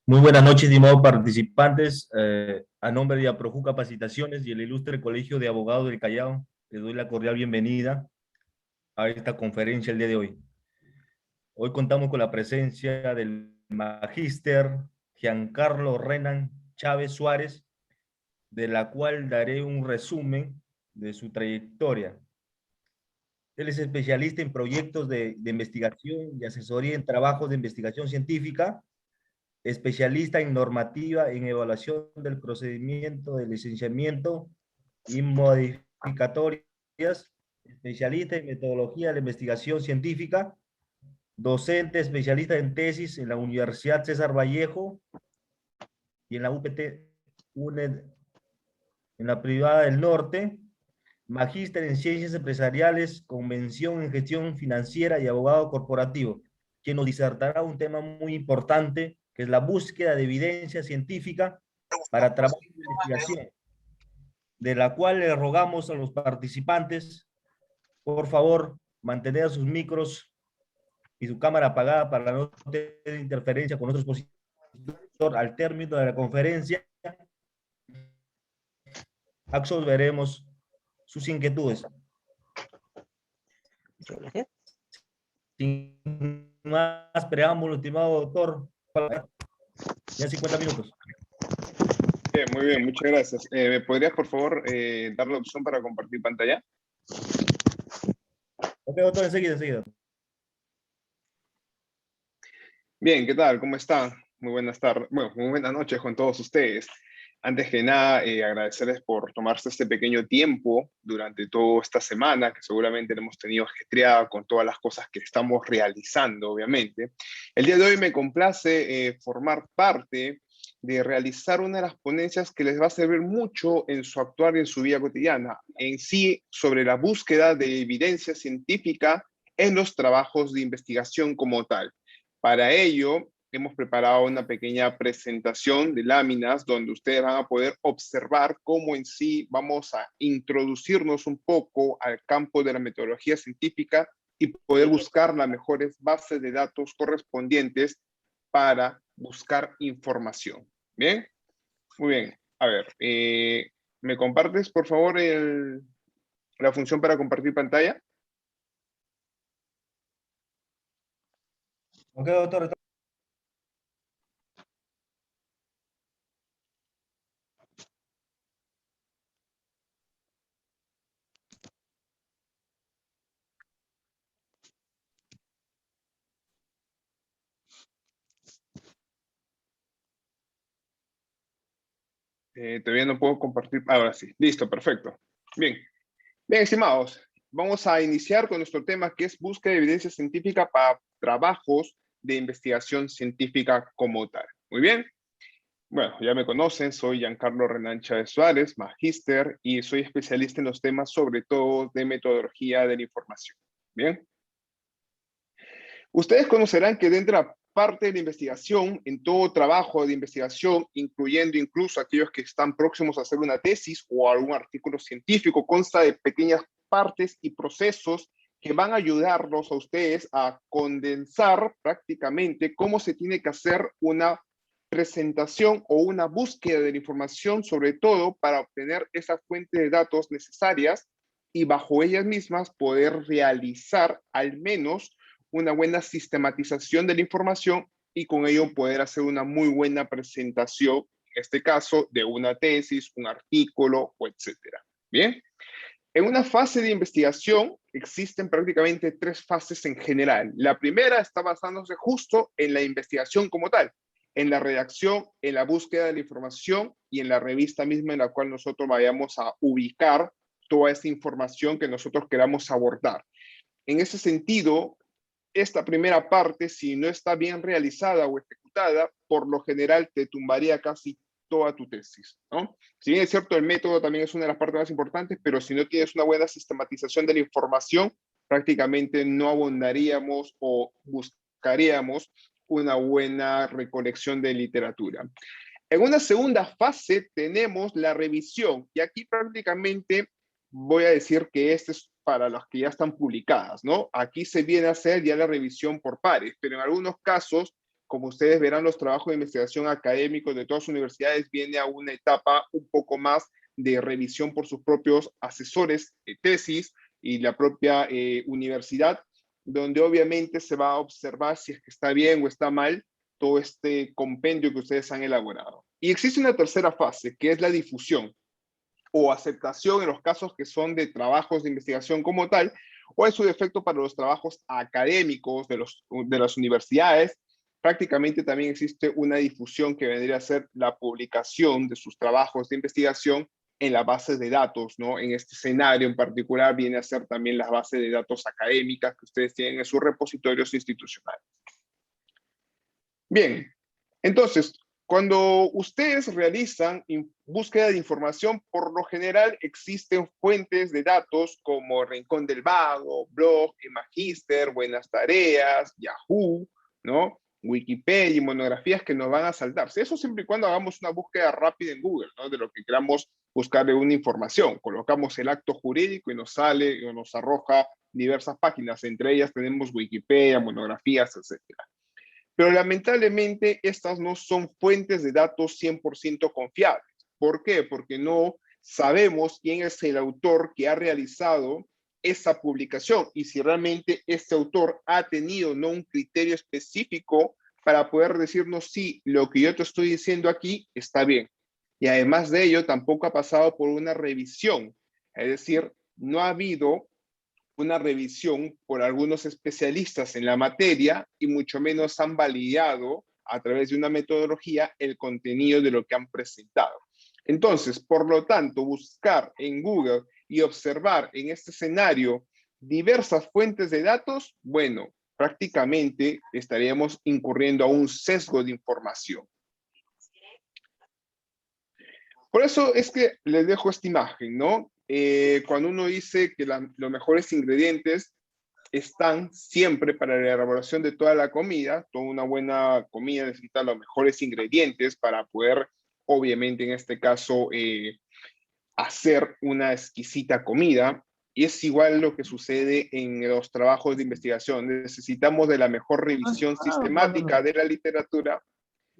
Muy buenas noches, estimados participantes. A nombre de Aproju Capacitaciones y el Ilustre Colegio de Abogados del Callao, les doy la cordial bienvenida a esta conferencia el día de hoy. Hoy contamos con la presencia del magíster Giancarlo Renan Chávez Suárez, de la cual daré un resumen de su trayectoria. Él es especialista en proyectos de investigación y asesoría en trabajos de investigación científica, especialista en normativa, en evaluación del procedimiento de licenciamiento y modificatorias, especialista en metodología de la investigación científica, docente especialista en tesis en la Universidad César Vallejo y en la UPT UNED en la privada del norte, magíster en ciencias empresariales, convención en gestión financiera y abogado corporativo, quien nos disertará un tema muy importante, que es la búsqueda de evidencia científica para trabajo de investigación, de la cual le rogamos a los participantes, por favor, mantener sus micros y su cámara apagada para no tener interferencia con otros expositores. Al término de la conferencia, absolveremos sus inquietudes. Gracias. Sin más preámbulo, estimado doctor, ya 50 minutos. Bien, muy bien, muchas gracias. ¿Me podrías, por favor, dar la opción para compartir pantalla? Ok, doctor, enseguida. Bien, ¿qué tal? ¿Cómo están? Muy buenas tardes. Bueno, muy buenas noches con todos ustedes. Antes que nada, agradecerles por tomarse este pequeño tiempo durante toda esta semana, que seguramente la hemos tenido ajetreada con todas las cosas que estamos realizando, obviamente. El día de hoy me complace formar parte de realizar una de las ponencias que les va a servir mucho en su actuar y en su vida cotidiana, en sí sobre la búsqueda de evidencia científica en los trabajos de investigación como tal. Para ello, hemos preparado una pequeña presentación de láminas donde ustedes van a poder observar cómo en sí vamos a introducirnos un poco al campo de la metodología científica y poder buscar las mejores bases de datos correspondientes para buscar información. ¿Bien? Muy bien. A ver, ¿me compartes, por favor, la función para compartir pantalla? Ok, doctor. Todavía no puedo compartir. Ahora sí. Listo, perfecto. Bien. Bien, estimados, vamos a iniciar con nuestro tema que es búsqueda de evidencia científica para trabajos de investigación científica como tal. Muy bien. Bueno, ya me conocen, soy Giancarlo Renan Chávez Suárez, magíster, y soy especialista en los temas sobre todo de metodología de la información. Bien. Ustedes conocerán que dentro de la parte de la investigación, en todo trabajo de investigación, incluyendo incluso aquellos que están próximos a hacer una tesis o algún artículo científico, consta de pequeñas partes y procesos que van a ayudarlos a ustedes a condensar prácticamente cómo se tiene que hacer una presentación o una búsqueda de la información, sobre todo para obtener esa fuente de datos necesarias y bajo ellas mismas poder realizar al menos una buena sistematización de la información y con ello poder hacer una muy buena presentación, en este caso, de una tesis, un artículo, o etcétera. Bien. En una fase de investigación existen prácticamente tres fases en general. La primera está basándose justo en la investigación como tal, en la redacción, en la búsqueda de la información y en la revista misma en la cual nosotros vayamos a ubicar toda esta información que nosotros queramos abordar. En ese sentido, esta primera parte, si no está bien realizada o ejecutada, por lo general te tumbaría casi toda tu tesis, ¿no? Si bien es cierto, el método también es una de las partes más importantes, pero si no tienes una buena sistematización de la información, prácticamente no abondaríamos o buscaríamos una buena recolección de literatura. En una segunda fase tenemos la revisión, y aquí prácticamente voy a decir que este es para las que ya están publicadas, ¿no? Aquí se viene a hacer ya la revisión por pares, pero en algunos casos como ustedes verán, los trabajos de investigación académicos de todas las universidades viene a una etapa un poco más de revisión por sus propios asesores de tesis y la propia universidad, donde obviamente se va a observar si es que está bien o está mal todo este compendio que ustedes han elaborado. Y existe una tercera fase, que es la difusión o aceptación en los casos que son de trabajos de investigación como tal, o en su defecto para los trabajos académicos de las universidades. Prácticamente también existe una difusión que vendría a ser la publicación de sus trabajos de investigación en las bases de datos, ¿no? En este escenario en particular viene a ser también las bases de datos académicas que ustedes tienen en sus repositorios institucionales. Bien, entonces, cuando ustedes realizan búsqueda de información, por lo general existen fuentes de datos como Rincón del Vago, Blog, Magister, Buenas Tareas, Yahoo, ¿no? Wikipedia y monografías que nos van a saltar. Eso siempre y cuando hagamos una búsqueda rápida en Google, ¿no? De lo que queramos buscar de una información. Colocamos el acto jurídico y nos sale o nos arroja diversas páginas. Entre ellas tenemos Wikipedia, monografías, etcétera. Pero lamentablemente estas no son fuentes de datos 100% confiables. ¿Por qué? Porque no sabemos quién es el autor que ha realizado esa publicación y si realmente este autor ha tenido no un criterio específico para poder decirnos si lo que yo te estoy diciendo aquí está bien. Y además de ello, tampoco ha pasado por una revisión. Es decir, no ha habido una revisión por algunos especialistas en la materia y mucho menos han validado a través de una metodología el contenido de lo que han presentado. Entonces, por lo tanto, buscar en Google y observar en este escenario diversas fuentes de datos, bueno, prácticamente estaríamos incurriendo a un sesgo de información. Por eso es que les dejo esta imagen, ¿no? Cuando uno dice que los mejores ingredientes están siempre para la elaboración de toda la comida, toda una buena comida necesita los mejores ingredientes para poder, obviamente en este caso, hacer una exquisita comida. Y es igual lo que sucede en los trabajos de investigación. Necesitamos de la mejor revisión sistemática de la literatura.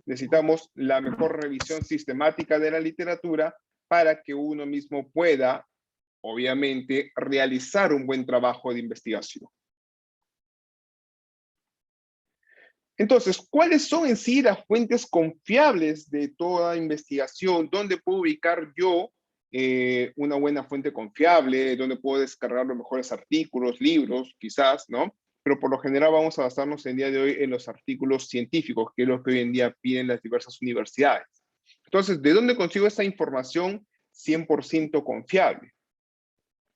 Necesitamos la mejor revisión sistemática de la literatura para que uno mismo pueda, obviamente, realizar un buen trabajo de investigación. Entonces, ¿cuáles son en sí las fuentes confiables de toda investigación? ¿Dónde puedo ubicar yo una buena fuente confiable? ¿Dónde puedo descargar los mejores artículos, libros, quizás, ¿no? Pero por lo general vamos a basarnos el día de hoy en los artículos científicos, que es lo que hoy en día piden las diversas universidades. Entonces, ¿de dónde consigo esta información 100% confiable?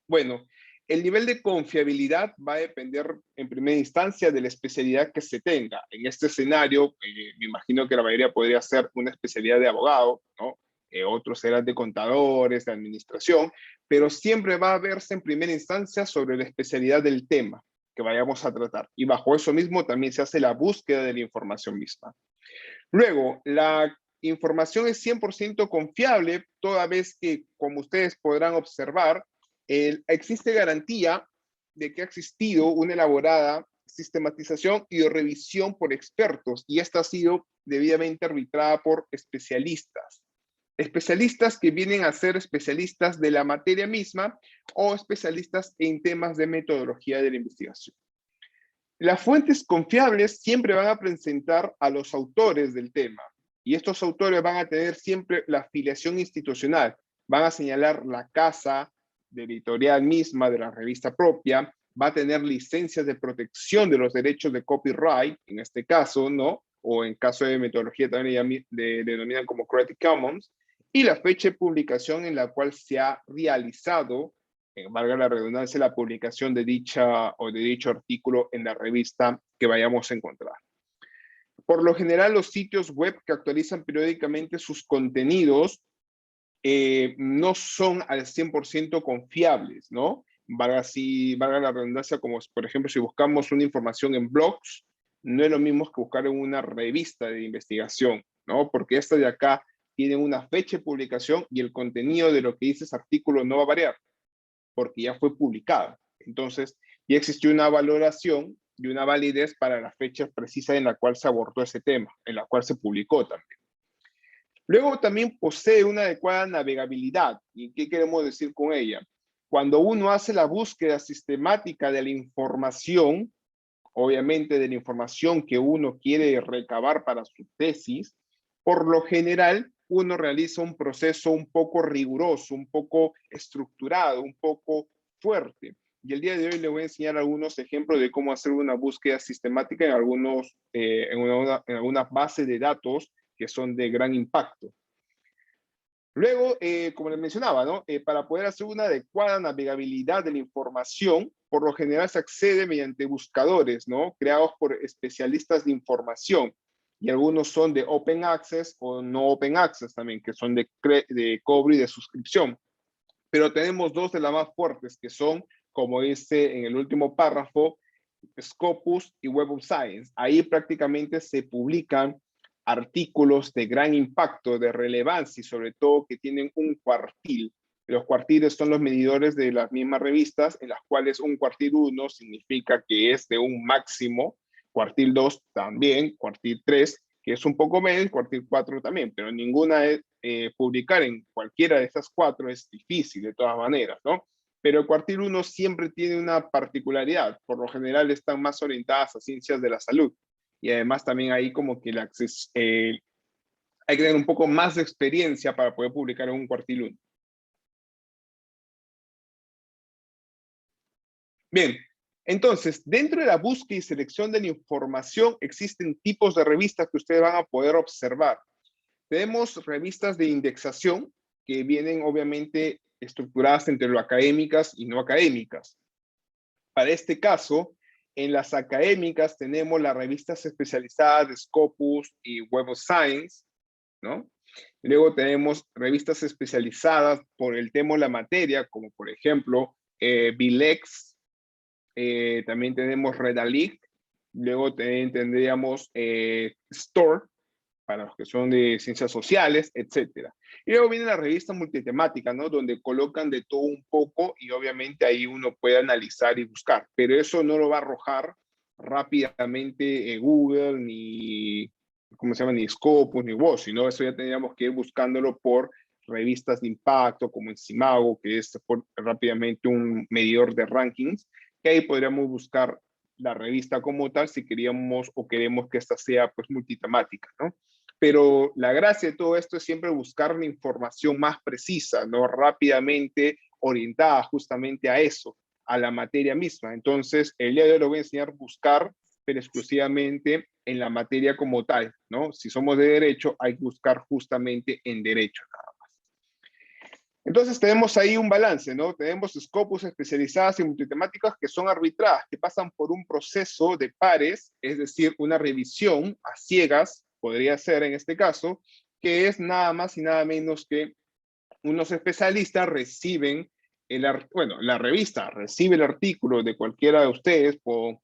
Bueno, el nivel de confiabilidad va a depender en primera instancia de la especialidad que se tenga. En este escenario, me imagino que la mayoría podría ser una especialidad de abogado, ¿no? Otros serán de contadores, de administración, pero siempre va a verse en primera instancia sobre la especialidad del tema que vayamos a tratar. Y bajo eso mismo también se hace la búsqueda de la información misma. Luego, la información es 100% confiable, toda vez que, como ustedes podrán observar, existe garantía de que ha existido una elaborada sistematización y revisión por expertos, y esta ha sido debidamente arbitrada por especialistas. Especialistas que vienen a ser especialistas de la materia misma o especialistas en temas de metodología de la investigación. Las fuentes confiables siempre van a presentar a los autores del tema, y estos autores van a tener siempre la afiliación institucional, van a señalar la casa de editorial misma, de la revista propia, va a tener licencias de protección de los derechos de copyright, en este caso, ¿no? O en caso de metodología también denominan como Creative Commons, y la fecha de publicación en la cual se ha realizado, valga la redundancia, la publicación de dicha o de dicho artículo en la revista que vayamos a encontrar. Por lo general, los sitios web que actualizan periódicamente sus contenidos no son al 100% confiables, ¿no? Valga la redundancia, como por ejemplo, si buscamos una información en blogs, no es lo mismo que buscar en una revista de investigación, ¿no? Porque esta de acá tiene una fecha de publicación y el contenido de lo que dice ese artículo no va a variar, porque ya fue publicada. Entonces, ya existió una valoración y una validez para la fecha precisa en la cual se abordó ese tema, en la cual se publicó también. Luego también posee una adecuada navegabilidad. ¿Y qué queremos decir con ella? Cuando uno hace la búsqueda sistemática de la información, obviamente de la información que uno quiere recabar para su tesis, por lo general uno realiza un proceso un poco riguroso, un poco estructurado, un poco fuerte. Y el día de hoy le voy a enseñar algunos ejemplos de cómo hacer una búsqueda sistemática en en una base de datos que son de gran impacto. Luego, como les mencionaba, ¿no? Para poder hacer una adecuada navegabilidad de la información, por lo general se accede mediante buscadores, ¿no? Creados por especialistas de información. Y algunos son de Open Access o no Open Access también, que son de cobro y de suscripción. Pero tenemos dos de las más fuertes, que son, como dice en el último párrafo, Scopus y Web of Science. Ahí prácticamente se publican artículos de gran impacto, de relevancia y sobre todo que tienen un cuartil. Los cuartiles son los medidores de las mismas revistas, en las cuales un cuartil 1 significa que es de un máximo, cuartil 2 también, cuartil 3, que es un poco menos, cuartil 4 también, pero ninguna es, publicar en cualquiera de estas 4 es difícil de todas maneras, ¿no? Pero el cuartil 1 siempre tiene una particularidad, por lo general están más orientadas a ciencias de la salud, y además también ahí como que hay que tener un poco más de experiencia para poder publicar en un cuartil 1. Bien, entonces, dentro de la búsqueda y selección de la información existen tipos de revistas que ustedes van a poder observar. Tenemos revistas de indexación que vienen obviamente estructuradas entre lo académicas y no académicas. Para este caso, en las académicas tenemos las revistas especializadas de Scopus y Web of Science, ¿no? Luego tenemos revistas especializadas por el tema o la materia, como por ejemplo Bilex, también tenemos Redalyc, luego también tendríamos STOR, para los que son de ciencias sociales, etcétera. Y luego viene la revista multitemática, ¿no? Donde colocan de todo un poco y obviamente ahí uno puede analizar y buscar, pero eso no lo va a arrojar rápidamente Google, ni, ¿cómo se llama? Ni Scopus, ni Woz, sino eso ya tendríamos que ir buscándolo por revistas de impacto, como Encimago, que es rápidamente un medidor de rankings, que ahí podríamos buscar la revista como tal si queríamos o queremos que esta sea pues multitemática, ¿no? Pero la gracia de todo esto es siempre buscar una información más precisa, ¿no? Rápidamente orientada justamente a eso, a la materia misma. Entonces, el día de hoy lo voy a enseñar a buscar, pero exclusivamente en la materia como tal, ¿no? Si somos de derecho, hay que buscar justamente en derecho nada más. Entonces tenemos ahí un balance, ¿no? Tenemos scopus especializadas en multitemáticas que son arbitradas, que pasan por un proceso de pares, es decir, una revisión a ciegas, podría ser en este caso, que es nada más y nada menos que unos especialistas reciben la revista recibe el artículo de cualquiera de ustedes,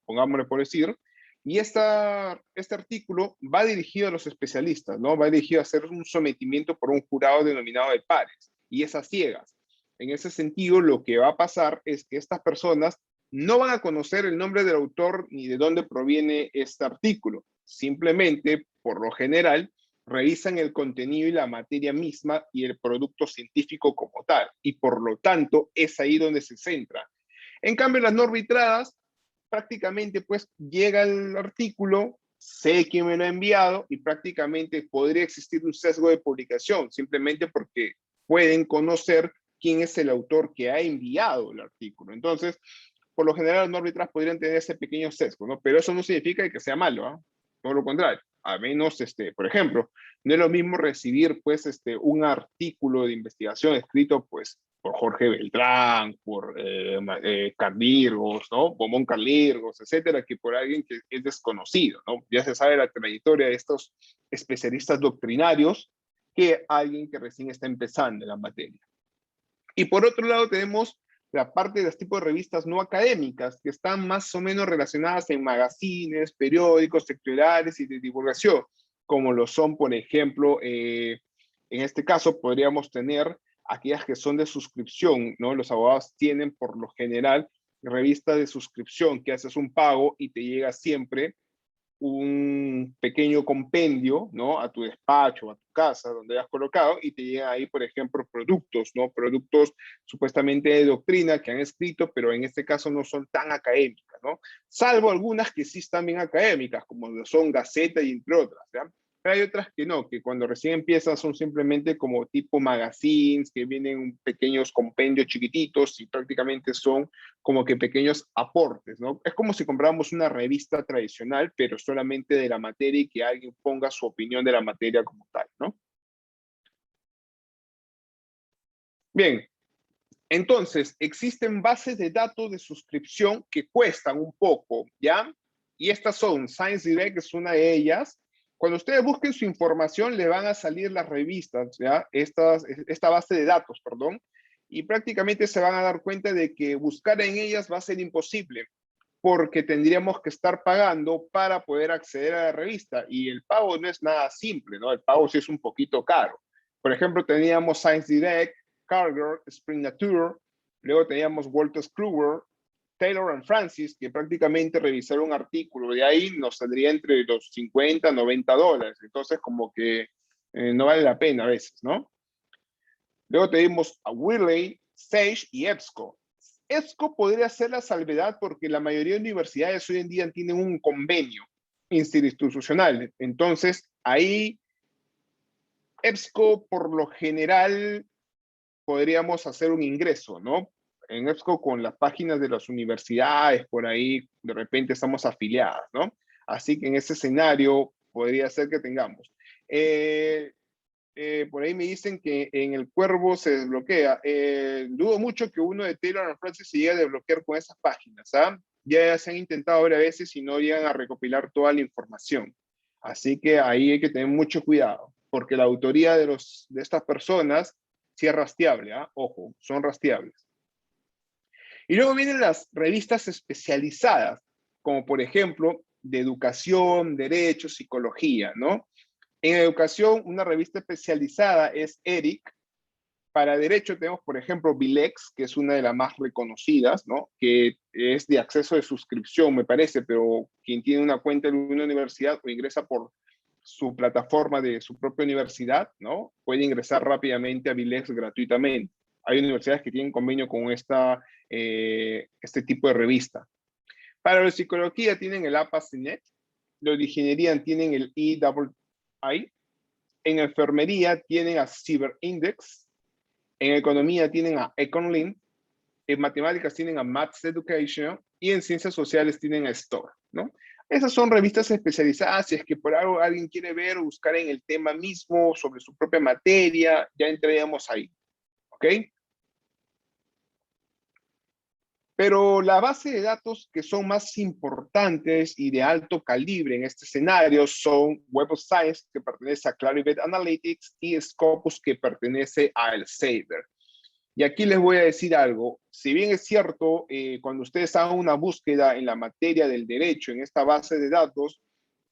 pongámosle por decir, y este artículo va dirigido a los especialistas, ¿no? Va dirigido a hacer un sometimiento por un jurado denominado de pares, y es a ciegas. En ese sentido, lo que va a pasar es que estas personas no van a conocer el nombre del autor ni de dónde proviene este artículo. Simplemente, por lo general, revisan el contenido y la materia misma y el producto científico como tal. Y por lo tanto, es ahí donde se centra. En cambio, las no arbitradas, prácticamente pues llega el artículo, sé quién me lo ha enviado y prácticamente podría existir un sesgo de publicación, simplemente porque pueden conocer quién es el autor que ha enviado el artículo. Entonces, por lo general, las no arbitradas podrían tener ese pequeño sesgo, ¿no? Pero eso no significa que sea malo, ¿eh? Todo lo contrario. A menos, por ejemplo, no es lo mismo recibir, pues, un artículo de investigación escrito, pues, por Jorge Beltrán, por Carlirgos, ¿no? Bomón Carlirgos, etcétera, que por alguien que es desconocido, ¿no? Ya se sabe la trayectoria de estos especialistas doctrinarios que alguien que recién está empezando en la materia. Y por otro lado tenemos la parte de los tipos de revistas no académicas, que están más o menos relacionadas en magazines, periódicos, sectoriales y de divulgación, como lo son, por ejemplo, en este caso podríamos tener aquellas que son de suscripción, ¿no? Los abogados tienen por lo general revista de suscripción, que haces un pago y te llega siempre un pequeño compendio, ¿no? A tu despacho, a tu casa, donde has colocado, y te llegan ahí, por ejemplo, productos, ¿no? Productos supuestamente de doctrina que han escrito, pero en este caso no son tan académicas, ¿no? Salvo algunas que sí están bien académicas, como son Gaceta y entre otras, ¿ya? Pero hay otras que no, que cuando recién empiezan son simplemente como tipo magazines, que vienen pequeños compendios chiquititos y prácticamente son como que pequeños aportes, ¿no? Es como si compráramos una revista tradicional, pero solamente de la materia y que alguien ponga su opinión de la materia como tal, ¿no? Bien, entonces, existen bases de datos de suscripción que cuestan un poco, ¿ya? Y estas son, Science Direct es una de ellas. Cuando ustedes busquen su información, le van a salir las revistas, ¿ya? Esta base de datos, perdón, y prácticamente se van a dar cuenta de que buscar en ellas va a ser imposible, porque tendríamos que estar pagando para poder acceder a la revista, y el pago no es nada simple, ¿no? El pago sí es un poquito caro. Por ejemplo, teníamos Science Direct, Carger, Spring Nature, luego teníamos Wolters Kluwer, Taylor and Francis, que prácticamente revisar un artículo de ahí nos saldría entre los 50 90 dólares. Entonces, como que no vale la pena a veces, ¿no? Luego tenemos a Wiley, Sage y EBSCO. EBSCO podría ser la salvedad porque la mayoría de universidades hoy en día tienen un convenio interinstitucional. Entonces, ahí EBSCO por lo general podríamos hacer un ingreso, ¿no? En EBSCO con las páginas de las universidades, por ahí de repente estamos afiliadas, ¿no? Así que en ese escenario podría ser que tengamos. Por ahí me dicen que en el Cuervo se desbloquea. Dudo mucho que uno de Taylor and Francis se llegue a desbloquear con esas páginas, ¿ah? Ya se han intentado varias veces y no llegan a recopilar toda la información. Así que ahí hay que tener mucho cuidado, porque la autoría de estas personas sí es rastreable, ¿ah? Ojo, son rastreables. Y luego vienen las revistas especializadas, como por ejemplo de educación, derecho, psicología, ¿no? En educación, una revista especializada es ERIC. Para derecho tenemos, por ejemplo, Vilex, que es una de las más reconocidas, ¿no? Que es de acceso de suscripción, me parece, pero quien tiene una cuenta en una universidad o ingresa por su plataforma de su propia universidad, ¿no? Puede ingresar rápidamente a Vilex gratuitamente. Hay universidades que tienen convenio con este tipo de revista. Para la psicología tienen el APACINET, los de ingeniería tienen el EII, en enfermería tienen a Cyber Index, en economía tienen a EconLink, en matemáticas tienen a Maths Education y en ciencias sociales tienen a STORE, ¿no? Esas son revistas especializadas, si es que por algo alguien quiere ver o buscar en el tema mismo sobre su propia materia, ya entraríamos ahí, ¿ok? Pero la base de datos que son más importantes y de alto calibre en este escenario son Web of Science, que pertenece a Clarivate Analytics, y Scopus, que pertenece a Elsevier. Y aquí les voy a decir algo. Si bien es cierto, cuando ustedes hagan una búsqueda en la materia del derecho en esta base de datos,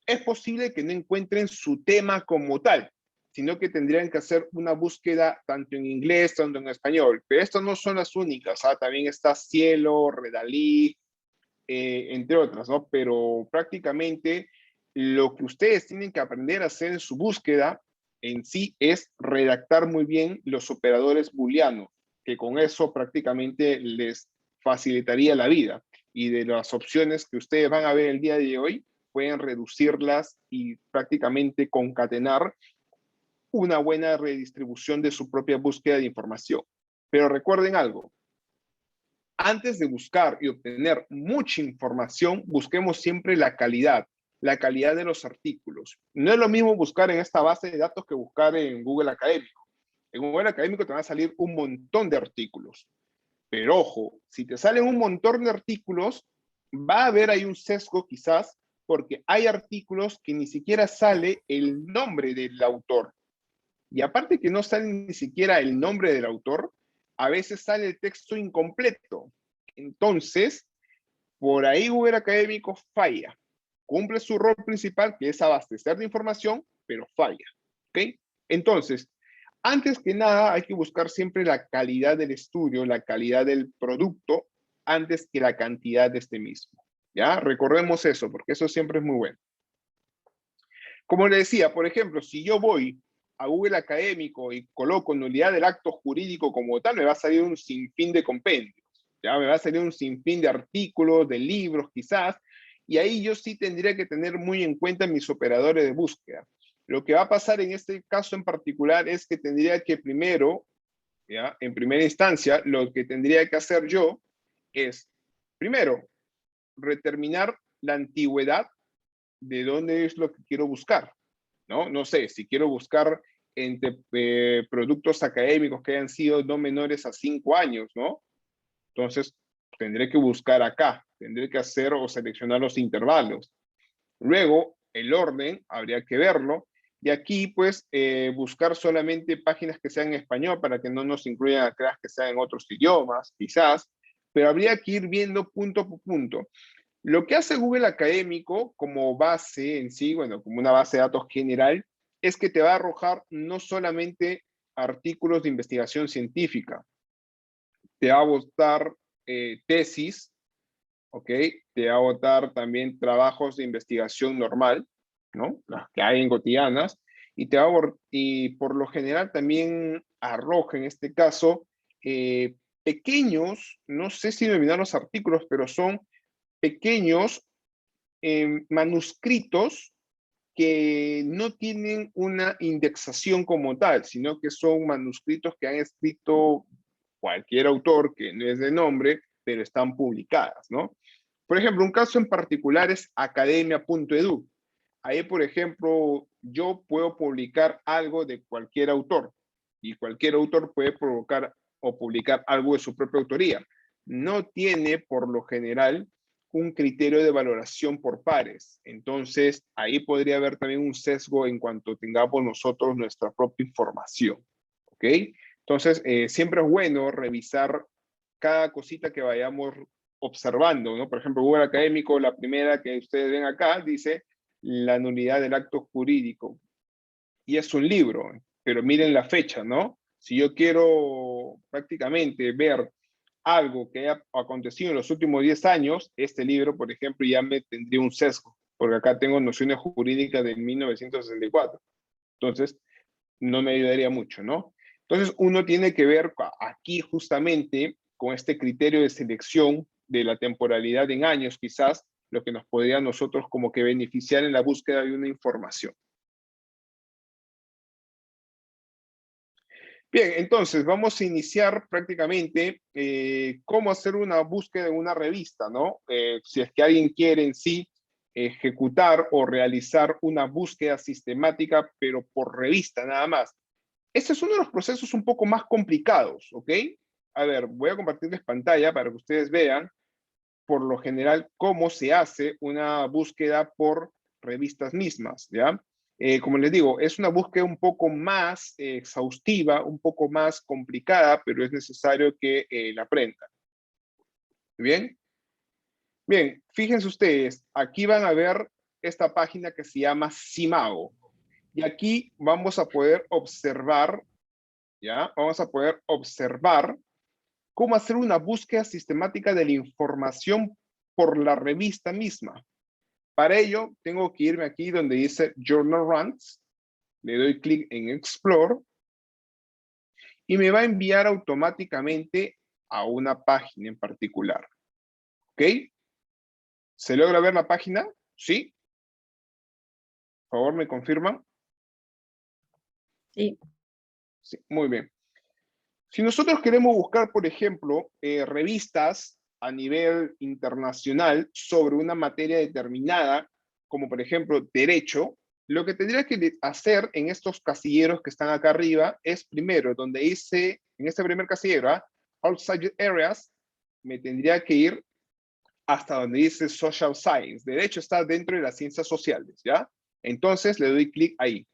es posible que no encuentren su tema como tal, sino que tendrían que hacer una búsqueda tanto en inglés, tanto en español. Pero estas no son las únicas, ¿ah? También está Cielo, Redalí, entre otras, ¿no? Pero prácticamente lo que ustedes tienen que aprender a hacer en su búsqueda en sí es redactar muy bien los operadores booleanos, que con eso prácticamente les facilitaría la vida. Y de las opciones que ustedes van a ver el día de hoy, pueden reducirlas y prácticamente concatenar una buena redistribución de su propia búsqueda de información. Pero recuerden algo, antes de buscar y obtener mucha información, busquemos siempre la calidad de los artículos. No es lo mismo buscar en esta base de datos que buscar en Google Académico. En Google Académico te van a salir un montón de artículos. Pero ojo, si te salen un montón de artículos, va a haber ahí un sesgo quizás, porque hay artículos que ni siquiera sale el nombre del autor. Y aparte que no sale ni siquiera el nombre del autor, a veces sale el texto incompleto. Entonces, por ahí Google Académico falla. Cumple su rol principal, que es abastecer de información, pero falla. ¿Ok? Entonces, antes que nada, hay que buscar siempre la calidad del estudio, la calidad del producto, antes que la cantidad de este mismo. ¿Ya? Recordemos eso, porque eso siempre es muy bueno. Como le decía, por ejemplo, si yo voy a Google Académico y coloco nulidad del acto jurídico como tal, me va a salir un sinfín de compendios. ¿Ya? Me va a salir un sinfín de artículos, de libros quizás, y ahí yo sí tendría que tener muy en cuenta mis operadores de búsqueda. Lo que va a pasar en este caso en particular es que tendría que primero, ¿ya? En primera instancia, lo que tendría que hacer yo es, primero, determinar la antigüedad de dónde es lo que quiero buscar, ¿no? No sé, si quiero buscar entre productos académicos que hayan sido no menores a 5 años, ¿no? Entonces, tendré que buscar acá, tendré que hacer o seleccionar los intervalos. Luego, el orden, habría que verlo, y aquí, pues, buscar solamente páginas que sean en español para que no nos incluyan acá que sean en otros idiomas, quizás, pero habría que ir viendo punto por punto. Lo que hace Google Académico como base en sí, bueno, como una base de datos general, es que te va a arrojar no solamente artículos de investigación científica, te va a botar tesis, ¿ok? Te va a botar también trabajos de investigación normal, ¿no? Las que hay en cotidianas, y, y por lo general también arroja en este caso pequeños, no sé si denominar los artículos, pero son pequeños manuscritos que no tienen una indexación como tal, sino que son manuscritos que han escrito cualquier autor que no es de nombre, pero están publicadas, ¿no? Por ejemplo, un caso en particular es academia.edu. Ahí, por ejemplo, yo puedo publicar algo de cualquier autor y cualquier autor puede provocar o publicar algo de su propia autoría. No tiene, por lo general, un criterio de valoración por pares. Entonces, ahí podría haber también un sesgo en cuanto tengamos nosotros nuestra propia información. ¿Ok? Entonces, siempre es bueno revisar cada cosita que vayamos observando, ¿no? Por ejemplo, Google Académico, la primera que ustedes ven acá, dice la nulidad del acto jurídico. Y es un libro, pero miren la fecha, ¿no? Si yo quiero prácticamente ver algo que haya acontecido en los últimos 10 años, este libro, por ejemplo, ya me tendría un sesgo, porque acá tengo nociones jurídicas de 1964. Entonces, no me ayudaría mucho, ¿no? Entonces, uno tiene que ver aquí justamente con este criterio de selección de la temporalidad en años, quizás, lo que nos podría a nosotros como que beneficiar en la búsqueda de una información. Bien, entonces vamos a iniciar prácticamente cómo hacer una búsqueda en una revista, ¿no? Si es que alguien quiere en sí ejecutar o realizar una búsqueda sistemática, pero por revista nada más. Este es uno de los procesos un poco más complicados, ¿ok? A ver, voy a compartirles pantalla para que ustedes vean, por lo general, cómo se hace una búsqueda por revistas mismas, ¿ya? Como les digo, es una búsqueda un poco más exhaustiva, un poco más complicada, pero es necesario que la aprendan. ¿Bien? Bien, fíjense ustedes, aquí van a ver esta página que se llama Simago. Y aquí vamos a poder observar, ¿ya? Vamos a poder observar cómo hacer una búsqueda sistemática de la información por la revista misma. Para ello, tengo que irme aquí donde dice Journal Runs, le doy clic en Explore y me va a enviar automáticamente a una página en particular. ¿Ok? ¿Se logra ver la página? ¿Sí? Por favor, ¿me confirman? Sí. Sí, muy bien. Si nosotros queremos buscar, por ejemplo, revistas a nivel internacional sobre una materia determinada, como por ejemplo derecho, lo que tendría que hacer en estos casilleros que están acá arriba es primero, donde dice, en este primer casillero, Outside Areas, me tendría que ir hasta donde dice Social Science. Derecho está dentro de las ciencias sociales, ¿ya? Entonces le doy clic ahí.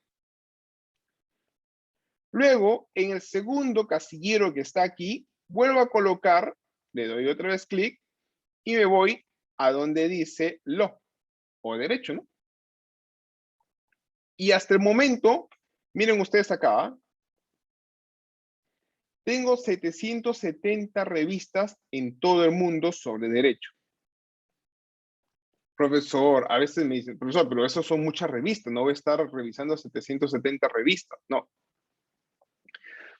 Luego, en el segundo casillero que está aquí, vuelvo a colocar, le doy otra vez clic y me voy a donde dice Law o derecho, ¿no? Y hasta el momento, miren ustedes acá, Tengo 770 revistas en todo el mundo sobre derecho. Profesor, a veces me dicen, profesor, pero eso son muchas revistas, no voy a estar revisando 770 revistas, no.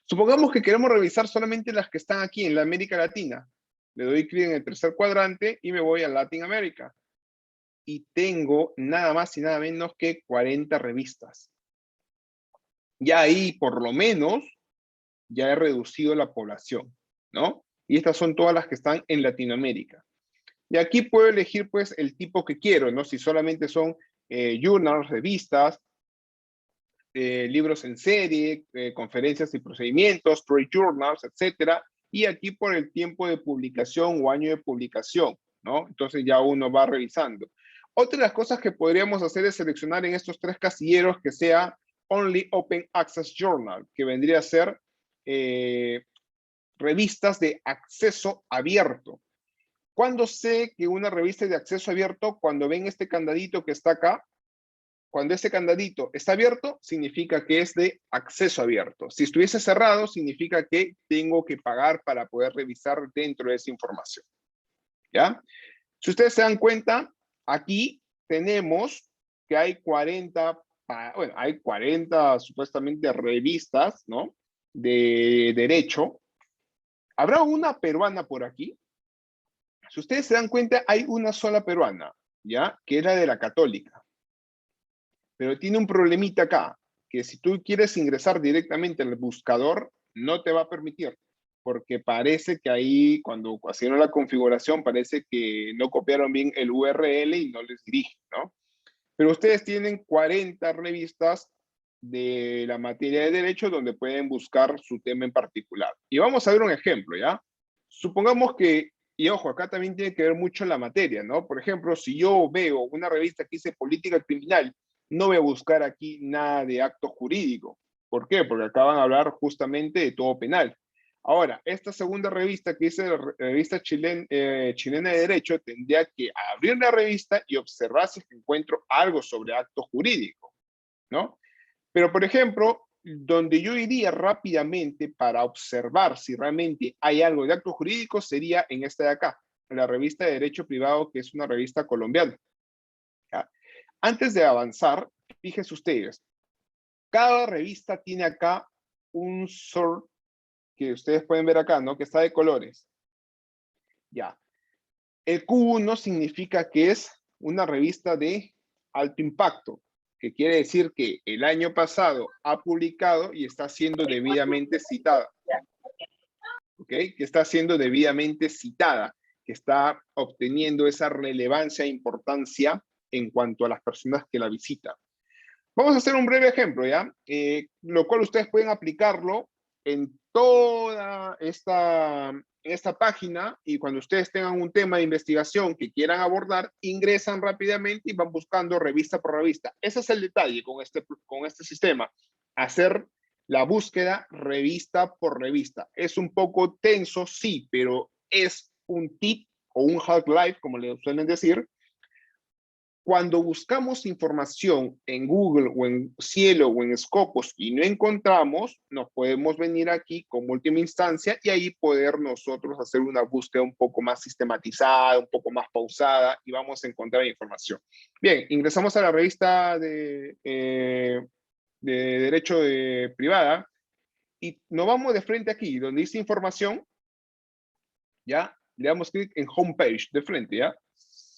Supongamos que queremos revisar solamente las que están aquí en la América Latina. Le doy clic en el tercer cuadrante y me voy a Latinoamérica. Y tengo nada más y nada menos que 40 revistas. Ya ahí, por lo menos, ya he reducido la población, ¿no? Y estas son todas las que están en Latinoamérica. Y aquí puedo elegir, pues, el tipo que quiero, ¿no? Si solamente son journals, revistas, libros en serie, conferencias y procedimientos, trade journals, etcétera. Y aquí por el tiempo de publicación o año de publicación, ¿no? Entonces ya uno va revisando. Otra de las cosas que podríamos hacer es seleccionar en estos tres casilleros que sea Only Open Access Journal, que vendría a ser revistas de acceso abierto. ¿Cuándo sé que una revista es de acceso abierto? Cuando ven este candadito que está acá. Cuando ese candadito está abierto, significa que es de acceso abierto. Si estuviese cerrado, significa que tengo que pagar para poder revisar dentro de esa información. ¿Ya? Si ustedes se dan cuenta, aquí tenemos que hay 40, bueno, hay 40 supuestamente revistas, ¿no? De derecho. ¿Habrá una peruana por aquí? Si ustedes se dan cuenta, hay una sola peruana, ¿ya? Que es la de la Católica. Pero tiene un problemita acá, que si tú quieres ingresar directamente al buscador, no te va a permitir, porque parece que ahí, cuando hicieron la configuración, parece que no copiaron bien el URL y no les dirige, ¿no? Pero ustedes tienen 40 revistas de la materia de derecho donde pueden buscar su tema en particular. Y vamos a ver un ejemplo, ¿ya? Supongamos que, y ojo, acá también tiene que ver mucho la materia, ¿no? Por ejemplo, si yo veo una revista que dice política criminal, no voy a buscar aquí nada de acto jurídico. ¿Por qué? Porque acá van a hablar justamente de todo penal. Ahora, esta segunda revista que dice revista chilena de Derecho, tendría que abrir la revista y observar si encuentro algo sobre acto jurídico, ¿no? Pero, por ejemplo, donde yo iría rápidamente para observar si realmente hay algo de acto jurídico sería en esta de acá, la revista de Derecho Privado, que es una revista colombiana. ¿Ya? Antes de avanzar, fíjense ustedes, cada revista tiene acá un sort que ustedes pueden ver acá, ¿no? Que está de colores. Ya. El Q1 significa que es una revista de alto impacto, que quiere decir que el año pasado ha publicado y está siendo debidamente citada. ¿Ok? Que está siendo debidamente citada, que está obteniendo esa relevancia e importancia en cuanto a las personas que la visitan. Vamos a hacer un breve ejemplo, ¿ya? Lo cual ustedes pueden aplicarlo en toda esta página y cuando ustedes tengan un tema de investigación que quieran abordar, ingresan rápidamente y van buscando revista por revista. Ese es el detalle con este sistema, hacer la búsqueda revista por revista. Es un poco tenso, sí, pero es un tip o un half-life, como le suelen decir. Cuando buscamos información en Google o en Cielo o en Scopus y no encontramos, nos podemos venir aquí como última instancia y ahí poder nosotros hacer una búsqueda un poco más sistematizada, un poco más pausada y vamos a encontrar información. Bien, ingresamos a la revista de Derecho Privada y nos vamos de frente aquí, donde dice información, ¿ya? Le damos clic en Homepage, de frente, ¿ya?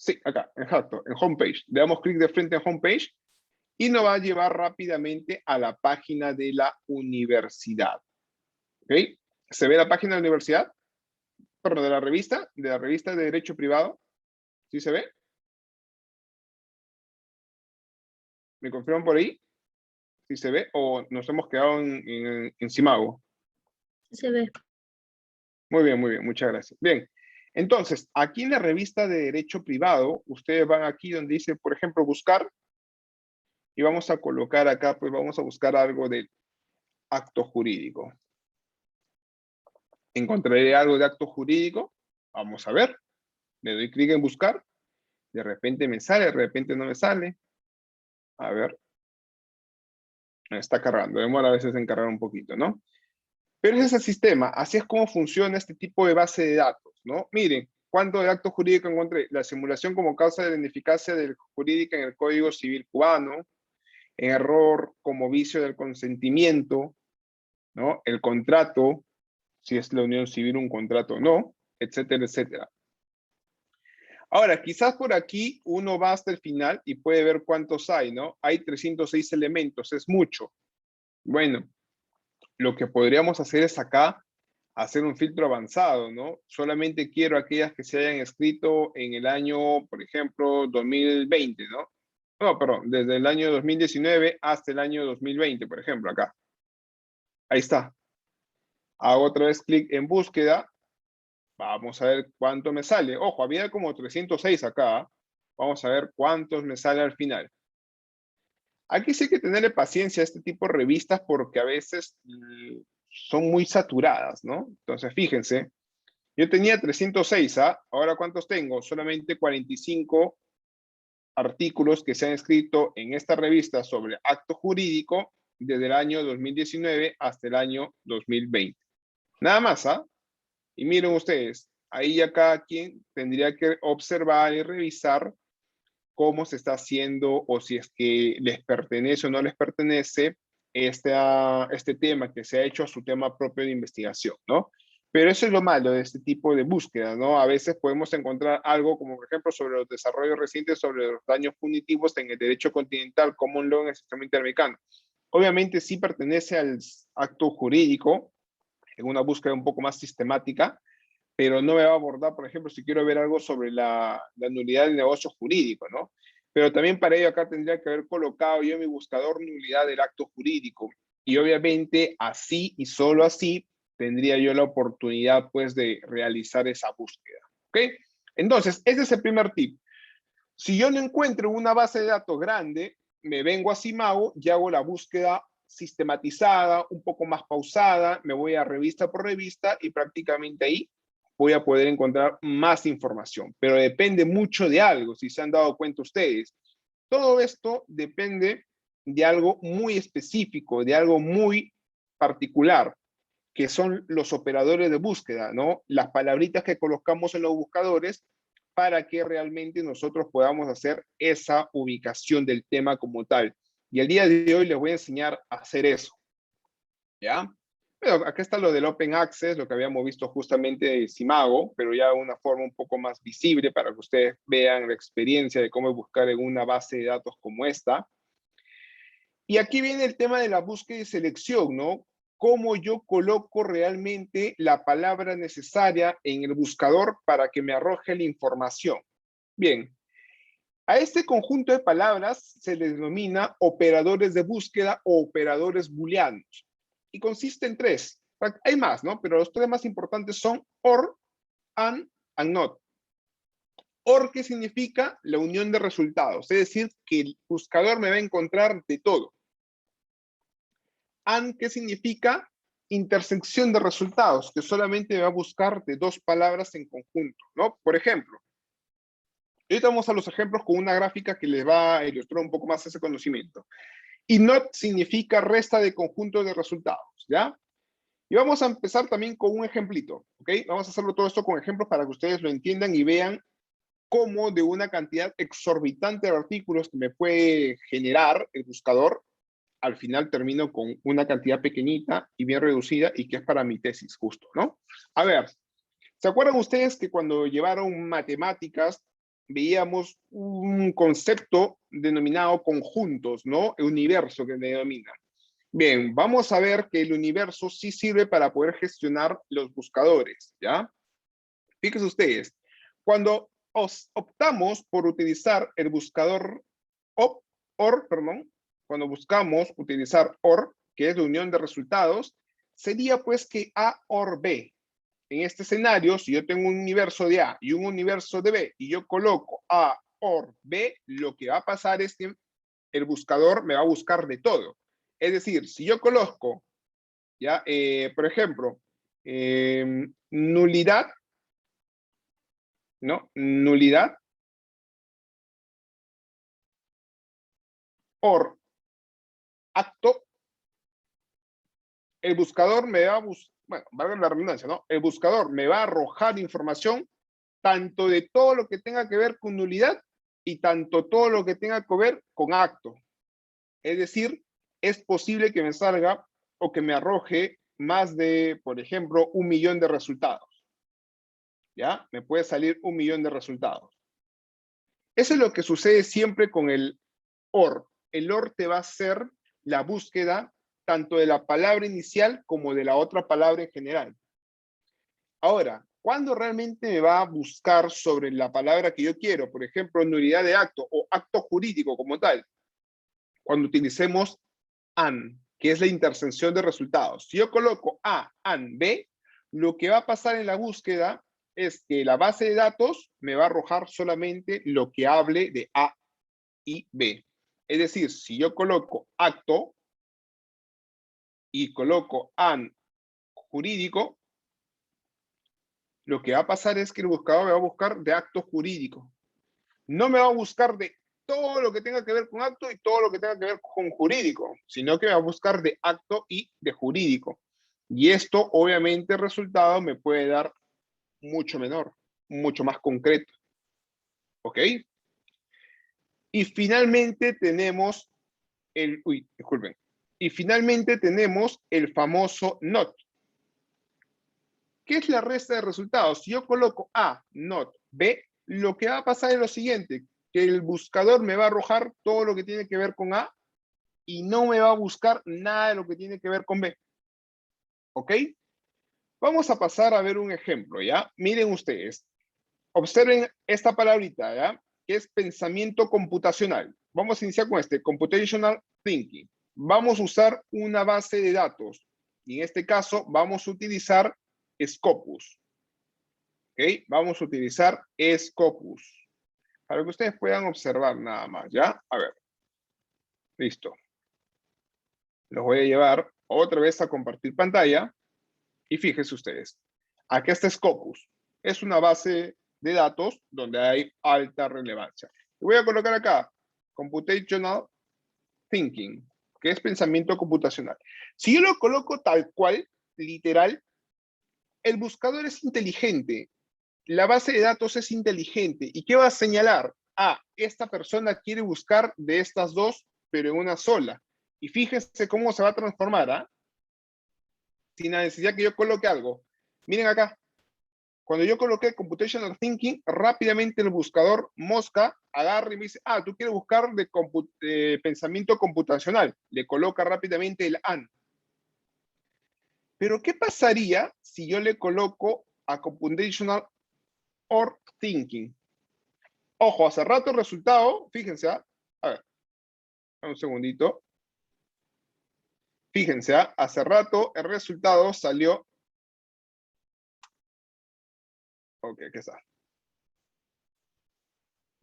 Sí, acá, exacto, en Homepage. Le damos clic de frente en Homepage y nos va a llevar rápidamente a la página de la universidad. ¿Ok? ¿Se ve la página de la universidad? Perdón, de la revista de Derecho Privado. ¿Sí se ve? ¿Me confirman por ahí? ¿Sí se ve? ¿O nos hemos quedado en Simago? Se ve. Muy bien, muchas gracias. Bien, entonces, aquí en la revista de Derecho Privado, ustedes van aquí donde dice, por ejemplo, buscar, y vamos a colocar acá, pues vamos a buscar algo del acto jurídico. Encontraré algo de acto jurídico, vamos a ver, le doy clic en buscar, de repente me sale, de repente no me sale, a ver, me está cargando, demora a veces en cargar un poquito, ¿no? Pero ese es el sistema, así es como funciona este tipo de base de datos, ¿no? Miren, ¿cuánto de acto jurídico encontré? La simulación como causa de la ineficacia del jurídica en el Código Civil cubano, en error como vicio del consentimiento, ¿no? El contrato, si es la unión civil un contrato o no, etcétera, etcétera. Ahora, quizás por aquí uno va hasta el final y puede ver cuántos hay, ¿no? Hay 306 elementos, es mucho. Bueno, lo que podríamos hacer es acá hacer un filtro avanzado, ¿no? Solamente quiero aquellas que se hayan escrito en el año, por ejemplo, 2020, ¿no? No, perdón, desde el año 2019 hasta el año 2020, por ejemplo, acá. Ahí está. Hago otra vez clic en búsqueda. Vamos a ver cuánto me sale. Ojo, había como 306 acá. Vamos a ver cuántos me sale al final. Aquí sí hay que tenerle paciencia a este tipo de revistas porque a veces son muy saturadas, ¿no? Entonces, fíjense, yo tenía 306, ¿ah? Ahora, ¿cuántos tengo? Solamente 45 artículos que se han escrito en esta revista sobre acto jurídico desde el año 2019 hasta el año 2020. Nada más, ¿ah? Y miren ustedes, ahí ya cada quien tendría que observar y revisar cómo se está haciendo o si es que les pertenece o no les pertenece este tema que se ha hecho a su tema propio de investigación, ¿no? Pero eso es lo malo de este tipo de búsqueda, ¿no? A veces podemos encontrar algo como, por ejemplo, sobre los desarrollos recientes sobre los daños punitivos en el derecho continental, common law en el sistema interamericano. Obviamente sí pertenece al acto jurídico, en una búsqueda un poco más sistemática, pero no me va a abordar, por ejemplo, si quiero ver algo sobre la nulidad del negocio jurídico, ¿no? Pero también para ello acá tendría que haber colocado yo en mi buscador nulidad del acto jurídico. Y obviamente así y solo así tendría yo la oportunidad pues de realizar esa búsqueda. ¿Ok? Entonces, ese es el primer tip. Si yo no encuentro una base de datos grande, me vengo a Simago y hago la búsqueda sistematizada, un poco más pausada, me voy a revista por revista y prácticamente ahí voy a poder encontrar más información. Pero depende mucho de algo, si se han dado cuenta ustedes. Todo esto depende de algo muy específico, de algo muy particular, que son los operadores de búsqueda, ¿no? Las palabritas que colocamos en los buscadores para que realmente nosotros podamos hacer esa ubicación del tema como tal. Y el día de hoy les voy a enseñar a hacer eso, ¿ya? Bueno, acá está lo del Open Access, lo que habíamos visto justamente de Simago, pero ya de una forma un poco más visible para que ustedes vean la experiencia de cómo buscar en una base de datos como esta. Y aquí viene el tema de la búsqueda y selección, ¿no? Cómo yo coloco realmente la palabra necesaria en el buscador para que me arroje la información. Bien, a este conjunto de palabras se les denomina operadores de búsqueda o operadores booleanos. Y consiste en tres. Hay más, ¿no? Pero los tres más importantes son OR, AND NOT. OR, ¿qué significa? La unión de resultados. Es decir, que el buscador me va a encontrar de todo. AND, ¿qué significa? Intersección de resultados, que solamente va a buscar de dos palabras en conjunto, ¿no? Por ejemplo, ahorita vamos a los ejemplos con una gráfica que les va a ilustrar un poco más ese conocimiento. Y NOT significa resta de conjunto de resultados, ¿ya? Y vamos a empezar también con un ejemplito, ¿ok? Vamos a hacerlo todo esto con ejemplos para que ustedes lo entiendan y vean cómo de una cantidad exorbitante de artículos que me puede generar el buscador, al final termino con una cantidad pequeñita y bien reducida y que es para mi tesis justo, ¿no? A ver, ¿se acuerdan ustedes que cuando llevaron matemáticas veíamos un concepto denominado conjuntos, ¿no? El universo que denomina. Bien, vamos a ver que el universo sí sirve para poder gestionar los buscadores, ¿ya? Fíjense ustedes, cuando optamos por utilizar el buscador OR, perdón, cuando buscamos utilizar OR, que es la unión de resultados, sería pues que A OR B. En este escenario, si yo tengo un universo de A y un universo de B y yo coloco A OR B, lo que va a pasar es que el buscador me va a buscar de todo. Es decir, si yo coloco, ya, por ejemplo, nulidad, ¿no? Nulidad OR acto, el buscador me va a bueno, valga la redundancia, ¿no? El buscador me va a arrojar información tanto de todo lo que tenga que ver con nulidad y tanto todo lo que tenga que ver con acto. Es decir, es posible que me salga o que me arroje más de, por ejemplo, 1.000.000 de resultados. ¿Ya? Me puede salir 1.000.000 de resultados. Eso es lo que sucede siempre con el OR. El OR te va a hacer la búsqueda tanto de la palabra inicial como de la otra palabra en general. Ahora, ¿cuándo realmente me va a buscar sobre la palabra que yo quiero? Por ejemplo, nulidad de acto o acto jurídico como tal. Cuando utilicemos AND, que es la intersección de resultados. Si yo coloco A, AND, B, lo que va a pasar en la búsqueda es que la base de datos me va a arrojar solamente lo que hable de A y B. Es decir, si yo coloco acto y coloco AND jurídico, lo que va a pasar es que el buscador me va a buscar de acto jurídico. No me va a buscar de todo lo que tenga que ver con acto y todo lo que tenga que ver con jurídico, sino que me va a buscar de acto y de jurídico. Y esto, obviamente, el resultado me puede dar mucho menor, mucho más concreto. ¿Ok? Y finalmente tenemos disculpen. Y finalmente tenemos el famoso NOT. ¿Qué es la resta de resultados? Si yo coloco A, NOT, B, lo que va a pasar es lo siguiente, que el buscador me va a arrojar todo lo que tiene que ver con A y no me va a buscar nada de lo que tiene que ver con B. ¿Ok? Vamos a pasar a ver un ejemplo, ¿ya? Miren ustedes. Observen esta palabrita, ¿ya? Que es pensamiento computacional. Vamos a iniciar con computational thinking. Vamos a usar una base de datos. Y en este caso vamos a utilizar Scopus. ¿Ok? Vamos a utilizar Scopus. Para que ustedes puedan observar nada más, ¿ya? A ver. Listo. Los voy a llevar otra vez a compartir pantalla. Y fíjense ustedes. Aquí está Scopus. Es una base de datos donde hay alta relevancia. Voy a colocar acá Computational Thinking, que es pensamiento computacional. Si yo lo coloco tal cual, literal, el buscador es inteligente, la base de datos es inteligente. ¿Y qué va a señalar? Ah, esta persona quiere buscar de estas dos, pero en una sola. Y fíjense cómo se va a transformar, ¿ah? Sin la necesidad que yo coloque algo. Miren acá. Cuando yo coloqué Computational Thinking, rápidamente el buscador Mosca agarra y me dice, ah, tú quieres buscar de pensamiento computacional. Le coloca rápidamente el AND. Pero, ¿qué pasaría si yo le coloco a Computational or Thinking? Ojo, hace rato el resultado, fíjense, a ver, un segundito. Fíjense, hace rato el resultado salió. Ok, aquí está.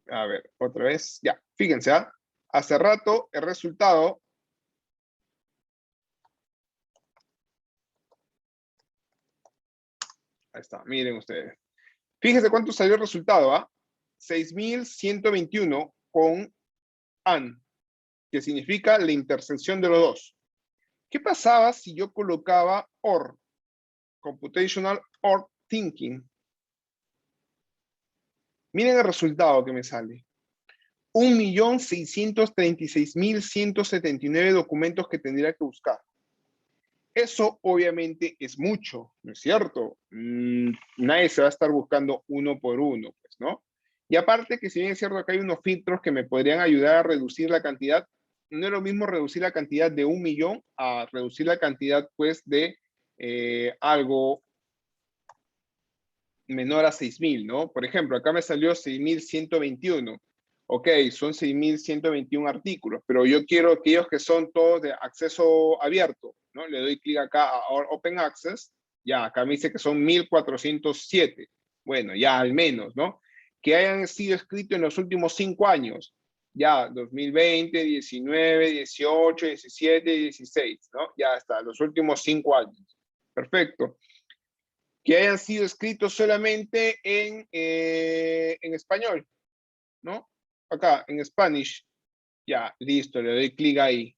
A ver, otra vez. Ya, fíjense, hace rato el resultado. Ahí está, miren ustedes. Fíjense cuánto salió el resultado, ¿ah? 6.121 con AND, que significa la intersección de los dos. ¿Qué pasaba si yo colocaba OR, Computational or Thinking? Miren el resultado que me sale. 1.636.179 documentos que tendría que buscar. Eso obviamente es mucho, ¿no es cierto? Nadie se va a estar buscando uno por uno, pues, ¿no? Y aparte que si bien es cierto que hay unos filtros que me podrían ayudar a reducir la cantidad, no es lo mismo reducir la cantidad de 1.000.000 a reducir la cantidad, pues, de algo menor a 6.000, ¿no? Por ejemplo, acá me salió 6.121. Ok, son 6.121 artículos, pero yo quiero aquellos que son todos de acceso abierto, ¿no? Le doy clic acá a Open Access, ya, acá me dice que son 1.407. Bueno, ya al menos, ¿no? Que hayan sido escritos en los últimos 5 años, ya, 2020, 19, 18, 17, 16, ¿no? Ya está, los últimos 5 años. Perfecto. Que hayan sido escritos solamente en español, ¿no? Acá, en Spanish. Ya, listo, le doy clic ahí.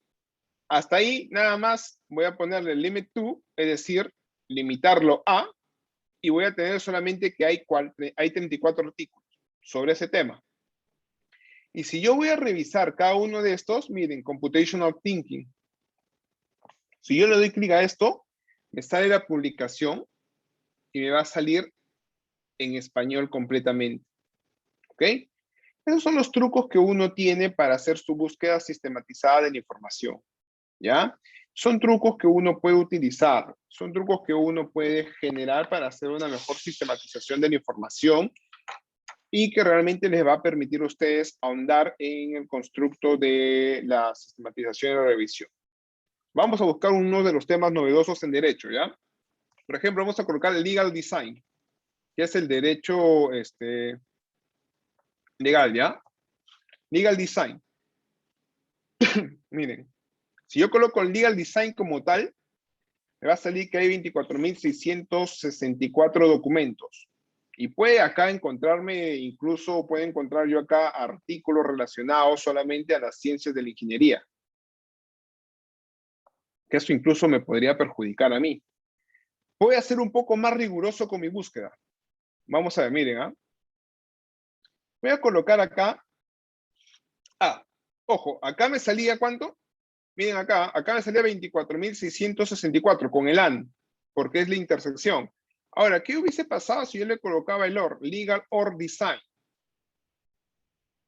Hasta ahí nada más voy a ponerle limit to, es decir, limitarlo a, y voy a tener solamente que hay 34 artículos sobre ese tema. Y si yo voy a revisar cada uno de estos, miren, Computational Thinking. Si yo le doy clic a esto, me sale la publicación y me va a salir en español completamente. ¿Ok? Esos son los trucos que uno tiene para hacer su búsqueda sistematizada de la información. ¿Ya? Son trucos que uno puede utilizar, son trucos que uno puede generar para hacer una mejor sistematización de la información y que realmente les va a permitir a ustedes ahondar en el constructo de la sistematización y la revisión. Vamos a buscar uno de los temas novedosos en derecho, ¿ya? Por ejemplo, vamos a colocar el legal design, que es el derecho legal, ¿ya? Legal design. Miren, si yo coloco el legal design como tal, me va a salir que hay 24.664 documentos. Y puede acá encontrarme, incluso puede encontrar yo acá artículos relacionados solamente a las ciencias de la ingeniería. Que eso incluso me podría perjudicar a mí. Voy a ser un poco más riguroso con mi búsqueda. Vamos a ver, miren, ¿ah? Voy a colocar acá. Ojo, acá me salía ¿cuánto? Miren acá me salía 24.664 con el AN, porque es la intersección. Ahora, ¿qué hubiese pasado si yo le colocaba el OR, Legal or Design?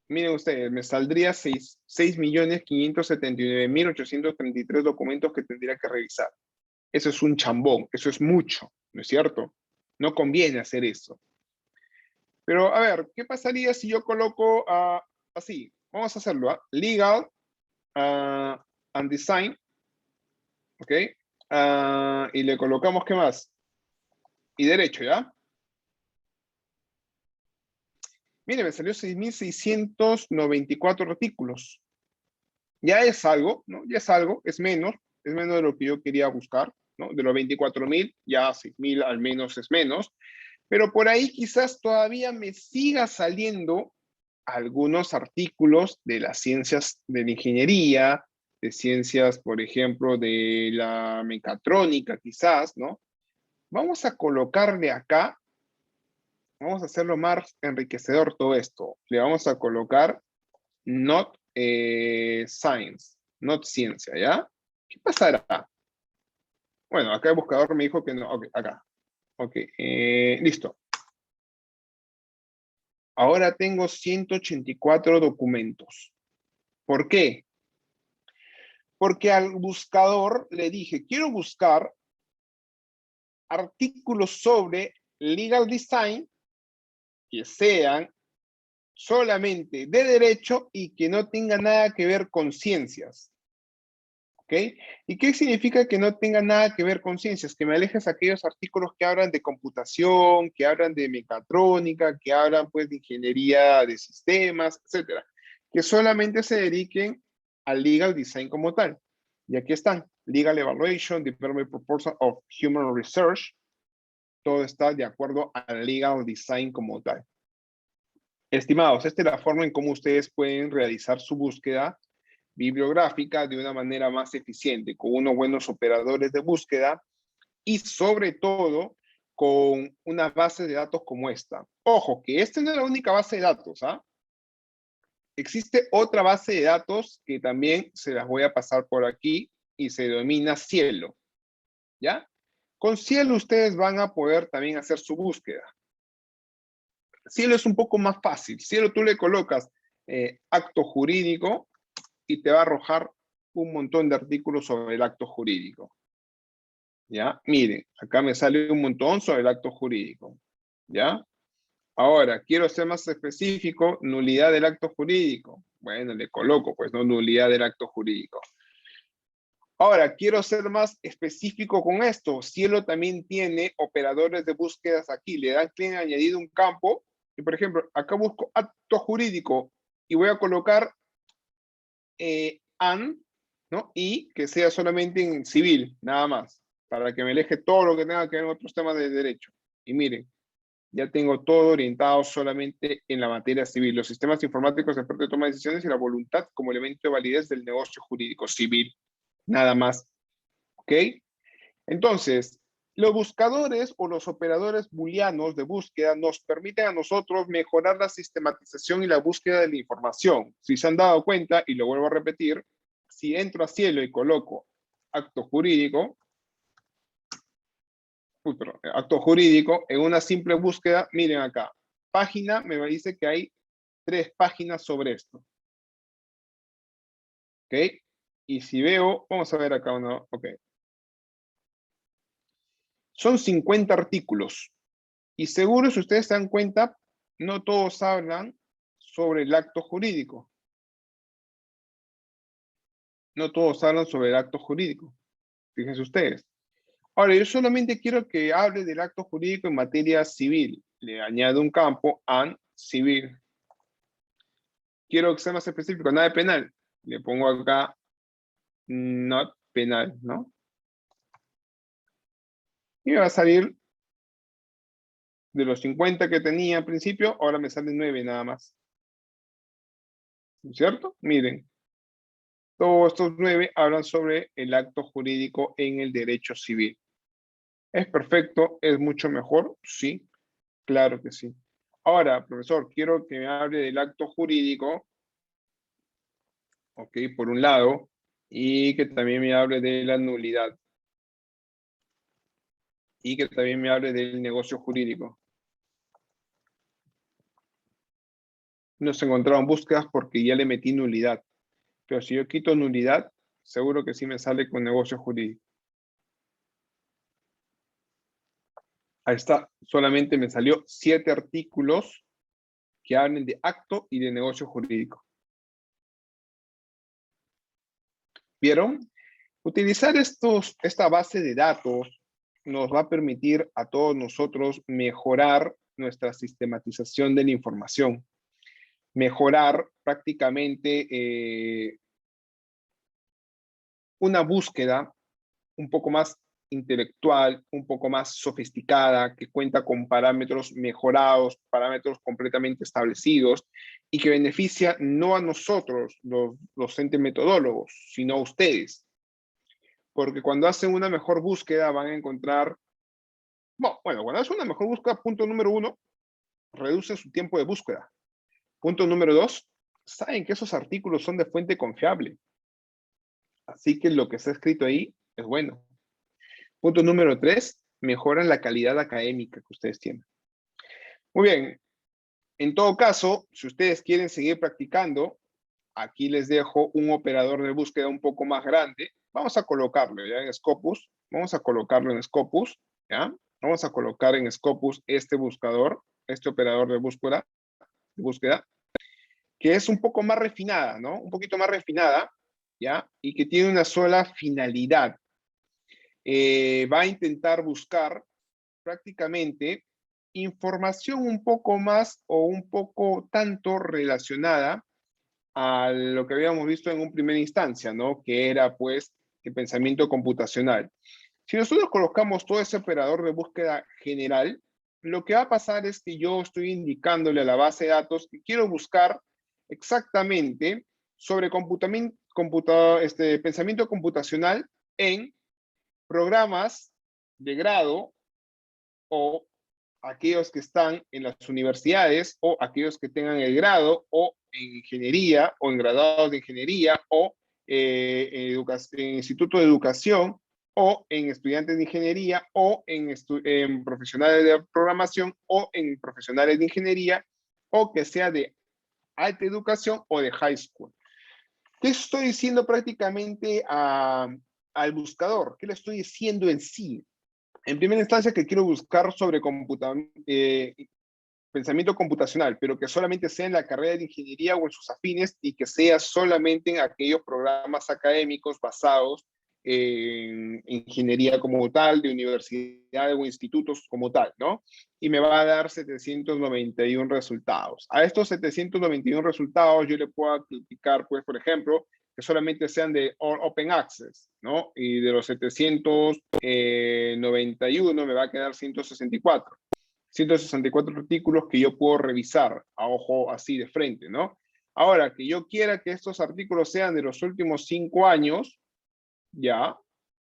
Miren ustedes, me saldría 6.579.833 documentos que tendría que revisar. Eso es un chambón, eso es mucho, ¿no es cierto? No conviene hacer eso. Pero, a ver, ¿qué pasaría si yo coloco así? Vamos a hacerlo, Legal and Design, ¿ok? Y le colocamos, ¿qué más? Y derecho, ¿ya? Mire, me salió 6.694 artículos. Ya es algo, ¿no? Ya es algo, es menos de lo que yo quería buscar, ¿no? De los 24.000, ya 6.000 al menos es menos. Pero por ahí quizás todavía me siga saliendo algunos artículos de las ciencias de la ingeniería, de ciencias, por ejemplo, de la mecatrónica, quizás, ¿no? Vamos a colocarle acá, vamos a hacerlo más enriquecedor todo esto. Le vamos a colocar not science, not ciencia, ¿ya? ¿Qué pasará? Bueno, acá el buscador me dijo que no. Ok, acá. Ok, listo. Ahora tengo 184 documentos. ¿Por qué? Porque al buscador le dije, quiero buscar artículos sobre legal design que sean solamente de derecho y que no tengan nada que ver con ciencias. ¿Ok? ¿Y qué significa que no tenga nada que ver con ciencias? Que me alejes aquellos artículos que hablan de computación, que hablan de mecatrónica, que hablan pues de ingeniería de sistemas, etcétera. Que solamente se dediquen al legal design como tal. Y aquí están, legal evaluation, development proposal of human research. Todo está de acuerdo al legal design como tal. Estimados, esta es la forma en cómo ustedes pueden realizar su búsqueda bibliográfica de una manera más eficiente, con unos buenos operadores de búsqueda y sobre todo con una base de datos como esta. Ojo, que esta no es la única base de datos, ¿ah? Existe otra base de datos que también se las voy a pasar por aquí y se denomina Cielo, ¿ya? Con Cielo ustedes van a poder también hacer su búsqueda. Cielo es un poco más fácil. Cielo tú le colocas acto jurídico y te va a arrojar un montón de artículos sobre el acto jurídico. ¿Ya? Miren, acá me sale un montón sobre el acto jurídico. ¿Ya? Ahora, quiero ser más específico, nulidad del acto jurídico. Bueno, le coloco, pues, ¿no? Nulidad del acto jurídico. Ahora, quiero ser más específico con esto. Cielo también tiene operadores de búsquedas aquí. Le dan clic en añadido un campo. Y, por ejemplo, acá busco acto jurídico y voy a colocar and, ¿no? Y que sea solamente en civil, nada más, para que me aleje todo lo que tenga que ver con otros temas de derecho. Y miren, ya tengo todo orientado solamente en la materia civil, los sistemas informáticos de toma de decisiones y la voluntad como elemento de validez del negocio jurídico civil. Nada más. ¿Ok? Entonces, los buscadores o los operadores booleanos de búsqueda nos permiten a nosotros mejorar la sistematización y la búsqueda de la información. Si se han dado cuenta, y lo vuelvo a repetir, si entro a Cielo y coloco acto jurídico, acto jurídico, en una simple búsqueda, miren acá, página, me dice que hay 3 páginas sobre esto. ¿Ok? Y si veo, vamos a ver acá uno, ok. Son 50 artículos. Y seguro, si ustedes se dan cuenta, no todos hablan sobre el acto jurídico. No todos hablan sobre el acto jurídico. Fíjense ustedes. Ahora, yo solamente quiero que hable del acto jurídico en materia civil. Le añado un campo, an civil. Quiero que sea más específico, nada de penal. Le pongo acá, not penal, ¿no? Y me va a salir de los 50 que tenía al principio, ahora me salen 9 nada más. ¿Cierto? Miren. Todos estos 9 hablan sobre el acto jurídico en el derecho civil. ¿Es perfecto? ¿Es mucho mejor? Sí, claro que sí. Ahora, profesor, quiero que me hable del acto jurídico, ok, por un lado, y que también me hable de la nulidad. Y que también me hable del negocio jurídico. No se encontraron búsquedas porque ya le metí nulidad. Pero si yo quito nulidad, seguro que sí me sale con negocio jurídico. Ahí está, solamente me salió 7 artículos que hablen de acto y de negocio jurídico. ¿Vieron? Utilizar esta base de datos nos va a permitir a todos nosotros mejorar nuestra sistematización de la información, mejorar prácticamente una búsqueda un poco más intelectual, un poco más sofisticada, que cuenta con parámetros mejorados, parámetros completamente establecidos y que beneficia no a nosotros, los docentes metodólogos, sino a ustedes. Porque cuando hacen una mejor búsqueda van a encontrar, bueno, cuando hacen una mejor búsqueda, punto número 1, reducen su tiempo de búsqueda. Punto número 2, saben que esos artículos son de fuente confiable. Así que lo que está escrito ahí es bueno. Punto número 3, mejoran la calidad académica que ustedes tienen. Muy bien, en todo caso, si ustedes quieren seguir practicando, aquí les dejo un operador de búsqueda un poco más grande. Vamos a colocarlo ya en Scopus. Vamos a colocarlo en Scopus, ¿ya? Vamos a colocar en Scopus este buscador, este operador de búsqueda, que es un poco más refinada, ¿no? Un poquito más refinada, ¿ya? Y que tiene una sola finalidad. Va a intentar buscar prácticamente información un poco más o un poco tanto relacionada a lo que habíamos visto en un primera instancia, ¿no? Que era pues el pensamiento computacional. Si nosotros colocamos todo ese operador de búsqueda general, lo que va a pasar es que yo estoy indicándole a la base de datos que quiero buscar exactamente sobre pensamiento computacional en programas de grado o aquellos que están en las universidades o aquellos que tengan el grado o en ingeniería o en graduados de ingeniería o en instituto de educación o en estudiantes de ingeniería o en profesionales de programación o en profesionales de ingeniería o que sea de alta educación o de high school. ¿Qué estoy diciendo prácticamente al buscador? ¿Qué le estoy diciendo en sí? En primera instancia, que quiero buscar sobre pensamiento computacional, pero que solamente sea en la carrera de ingeniería o en sus afines y que sea solamente en aquellos programas académicos basados en ingeniería como tal, de universidades o institutos como tal, ¿no? Y me va a dar 791 resultados. A estos 791 resultados yo le puedo aplicar, pues, por ejemplo, que solamente sean de Open Access, ¿no? Y de los 791 me va a quedar 164. 164 artículos que yo puedo revisar a ojo así de frente, ¿no? Ahora, que yo quiera que estos artículos sean de los últimos 5 años, Ya.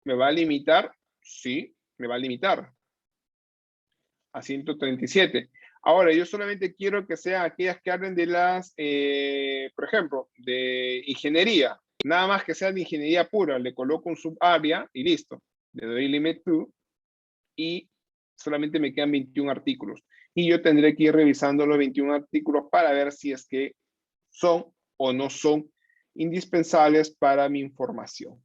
¿Me va a limitar? Sí, me va a limitar a 137. Ahora, yo solamente quiero que sean aquellas que hablen de las, por ejemplo, de ingeniería. Nada más que sea de ingeniería pura, le coloco un subárea y listo. Le doy limit to y solamente me quedan 21 artículos. Y yo tendré que ir revisando los 21 artículos para ver si es que son o no son indispensables para mi información.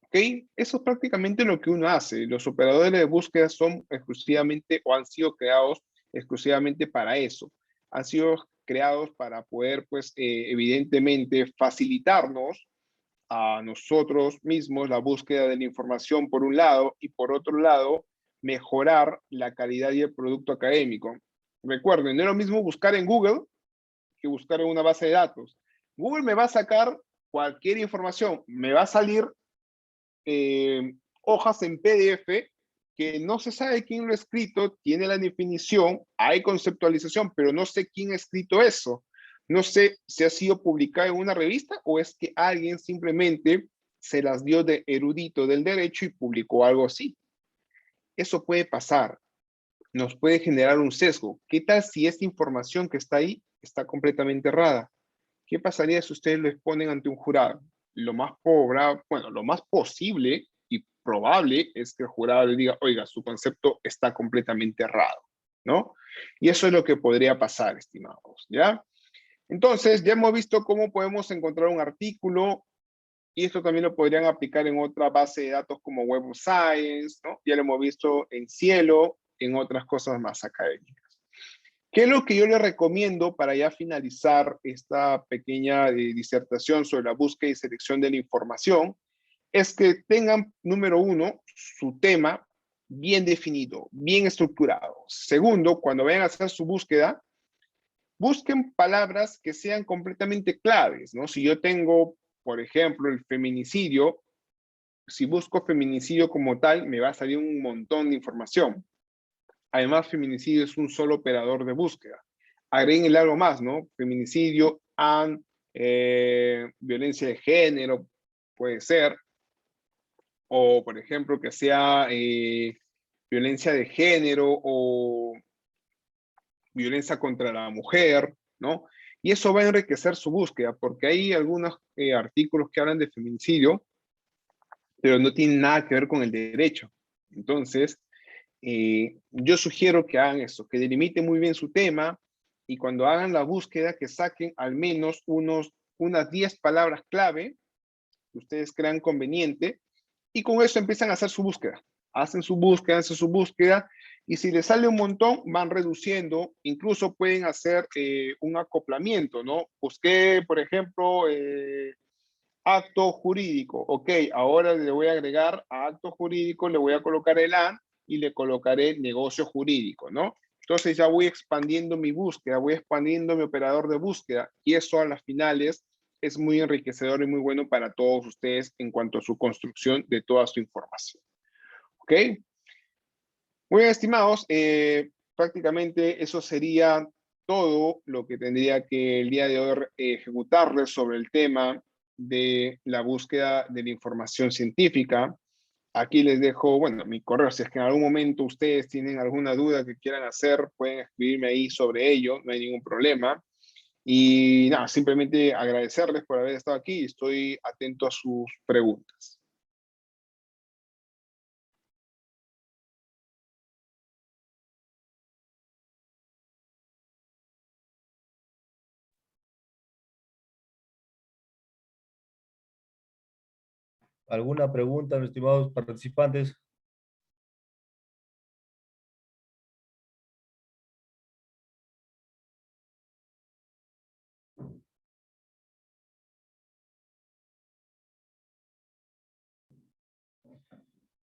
¿Ok? Eso es prácticamente lo que uno hace. Los operadores de búsqueda son exclusivamente o han sido creados exclusivamente para eso. Han sido creados para poder, pues, evidentemente, facilitarnos a nosotros mismos la búsqueda de la información por un lado y por otro lado, mejorar la calidad y el producto académico. Recuerden, no es lo mismo buscar en Google que buscar en una base de datos. Google me va a sacar cualquier información, me va a salir hojas en PDF que no se sabe quién lo ha escrito, tiene la definición, hay conceptualización, pero no sé quién ha escrito eso. No sé si ha sido publicado en una revista o es que alguien simplemente se las dio de erudito del derecho y publicó algo así. Eso puede pasar, nos puede generar un sesgo. ¿Qué tal si esta información que está ahí está completamente errada? ¿Qué pasaría si ustedes lo exponen ante un jurado? Lo más pobre, bueno, lo más posible y probable es que el jurado le diga, oiga, su concepto está completamente errado, ¿no? Y eso es lo que podría pasar, estimados, ¿ya? Entonces, ya hemos visto cómo podemos encontrar un artículo y esto también lo podrían aplicar en otra base de datos como Web of Science, ¿no? Ya lo hemos visto en Cielo, en otras cosas más académicas. ¿Qué es lo que yo les recomiendo para ya finalizar esta pequeña disertación sobre la búsqueda y selección de la información? Es que tengan, número uno, su tema bien definido, bien estructurado. Segundo, cuando vayan a hacer su búsqueda, busquen palabras que sean completamente claves, ¿no? Si yo tengo, por ejemplo, el feminicidio, si busco feminicidio como tal, me va a salir un montón de información. Además, feminicidio es un solo operador de búsqueda. Agréguenle algo más, ¿no? Feminicidio, violencia de género, puede ser. O, por ejemplo, que sea violencia de género o violencia contra la mujer, ¿no? Y eso va a enriquecer su búsqueda, porque hay algunos artículos que hablan de feminicidio, pero no tienen nada que ver con el derecho. Entonces, yo sugiero que hagan eso, que delimiten muy bien su tema y cuando hagan la búsqueda que saquen al menos unas 10 palabras clave que ustedes crean conveniente y con eso empiezan a hacer su búsqueda. Hacen su búsqueda y si les sale un montón van reduciendo, incluso pueden hacer un acoplamiento, ¿no? Busqué, por ejemplo, acto jurídico. Ok, ahora le voy a agregar a acto jurídico, le voy a colocar el A y le colocaré negocio jurídico, ¿no? Entonces ya voy expandiendo mi búsqueda, voy expandiendo mi operador de búsqueda y eso a las finales es muy enriquecedor y muy bueno para todos ustedes en cuanto a su construcción de toda su información. ¿Ok? Muy bien, estimados. Prácticamente eso sería todo lo que tendría que el día de hoy ejecutarles sobre el tema de la búsqueda de la información científica. Aquí les dejo, bueno, mi correo. Si es que en algún momento ustedes tienen alguna duda que quieran hacer, pueden escribirme ahí sobre ello, no hay ningún problema. Y nada, simplemente agradecerles por haber estado aquí y estoy atento a sus preguntas. ¿Alguna pregunta, mis estimados participantes?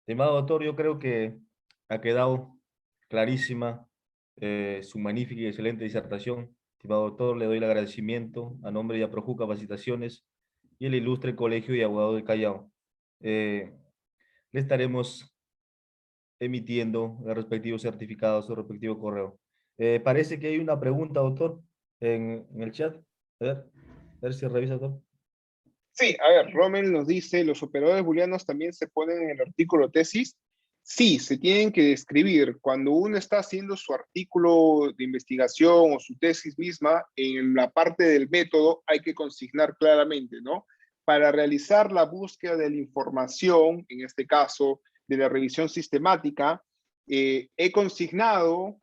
Estimado doctor, yo creo que ha quedado clarísima su magnífica y excelente disertación. Estimado doctor, le doy el agradecimiento a nombre de Aproju Capacitaciones y el ilustre Colegio de Abogados del Callao. Le estaremos emitiendo el respectivo certificado a su respectivo correo. Parece que hay una pregunta, doctor, en el chat. A ver si revisa, doctor. Sí, a ver, Rommel nos dice, ¿los operadores booleanos también se ponen en el artículo tesis? Sí, se tienen que describir. Cuando uno está haciendo su artículo de investigación o su tesis misma, en la parte del método hay que consignar claramente, ¿no? Para realizar la búsqueda de la información, en este caso de la revisión sistemática, he consignado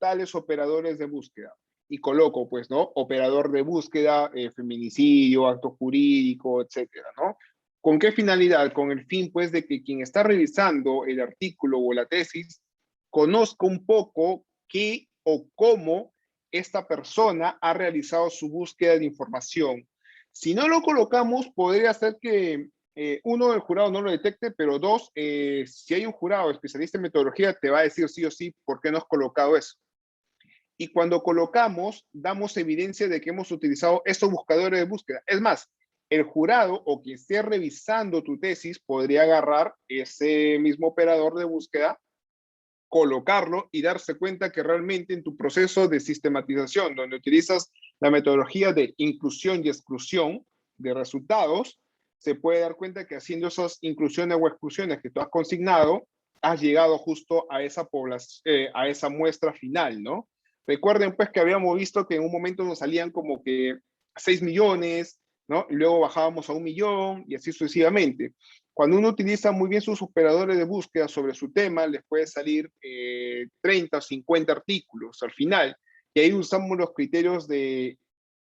tales operadores de búsqueda. Y coloco, pues, ¿no? Operador de búsqueda, feminicidio, acto jurídico, etcétera, ¿no? ¿Con qué finalidad? Con el fin, pues, de que quien está revisando el artículo o la tesis conozca un poco qué o cómo esta persona ha realizado su búsqueda de información. Si no lo colocamos, podría ser que uno, el jurado no lo detecte, pero dos, si hay un jurado especialista en metodología, te va a decir sí o sí por qué no has colocado eso. Y cuando colocamos, damos evidencia de que hemos utilizado estos buscadores de búsqueda. Es más, el jurado o quien esté revisando tu tesis podría agarrar ese mismo operador de búsqueda, colocarlo y darse cuenta que realmente en tu proceso de sistematización, donde utilizas la metodología de inclusión y exclusión de resultados, se puede dar cuenta que haciendo esas inclusiones o exclusiones que tú has consignado, has llegado justo a esa población, a esa muestra final, ¿no? Recuerden pues que habíamos visto que en un momento nos salían como que 6 millones, ¿no? Y luego bajábamos a 1 millón y así sucesivamente. Cuando uno utiliza muy bien sus operadores de búsqueda sobre su tema, les puede salir 30 o 50 artículos al final. Y ahí usamos los criterios de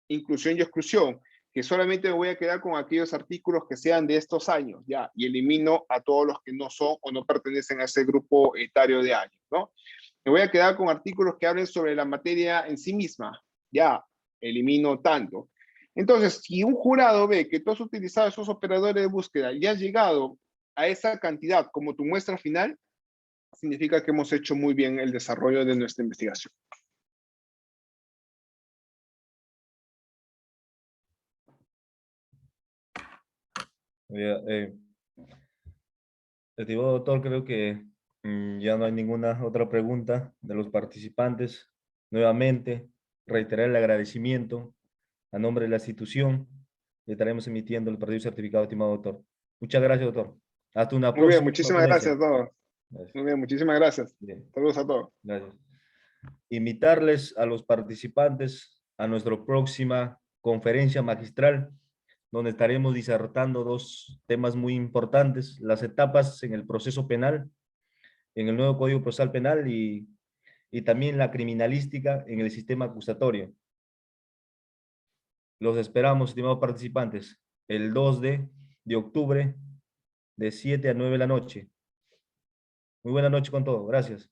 inclusión y exclusión, que solamente me voy a quedar con aquellos artículos que sean de estos años, ya, y elimino a todos los que no son o no pertenecen a ese grupo etario de años, ¿no? Me voy a quedar con artículos que hablen sobre la materia en sí misma, ya, elimino tanto. Entonces, si un jurado ve que tú has utilizado esos operadores de búsqueda y has llegado a esa cantidad como tu muestra final, significa que hemos hecho muy bien el desarrollo de nuestra investigación. Estimado doctor, creo que ya no hay ninguna otra pregunta de los participantes. Nuevamente, reiterar el agradecimiento a nombre de la institución. Le estaremos emitiendo el partido certificado, estimado doctor. Muchas gracias, doctor. Hasta una Muy bien, próxima muchísimas ponencia. gracias a todos. Gracias. Muy bien, muchísimas gracias. Bien, Saludos a todos. gracias. Invitarles a los participantes a nuestra próxima conferencia magistral, donde estaremos disertando dos temas muy importantes: las etapas en el proceso penal, en el nuevo Código Procesal Penal, y también la criminalística en el sistema acusatorio. Los esperamos, estimados participantes, el 2 de octubre, de 7 a 9 de la noche. Muy buena noche con todo. Gracias.